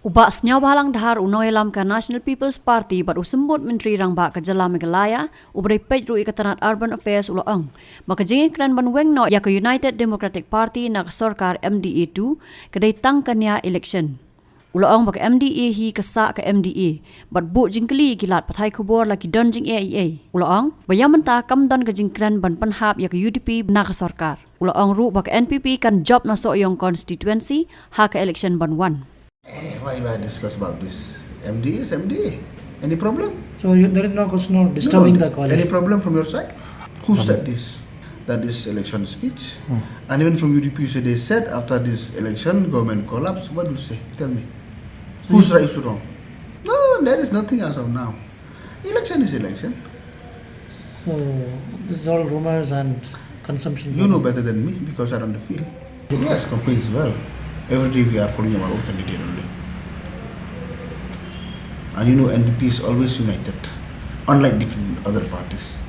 Ubak Sniawbhalang Dhar unoilam ka National People's Party bat usembut Menteri Rangba ke Jala Meghalaya ubri pej ru Ikatanat Urban Affairs uloang. Maka jingkren ban weng no ya ke United Democratic Party nak sorkar MDA-II kedai tangkanya election. Uloang bak MDA hi kesak ke MDA bat bu jingkeli gilat pathai kubur lagi don jing AIA. Uloang bayam mentah kam don ke jingkren ban penhap ya ke UDP nak sorkar. Uloang ru bak NPP kan job na so yong constituency ha ke election ban wan. Why I discuss about this? MDA is MDA. Any problem? So there is no question of disturbing the coalition. Any problem from your side? Who said this? That is election speech. And even from UDP, you say they said after this election, government collapse. What do you say? Tell me. Who's right, who's wrong? No, there is nothing as of now. Election is election. So this is all rumors and consumption. You know better than me because you're on the field. Yes, complaints well. Every day we are following our own candidate only. And you know NPP is always united, unlike different other parties.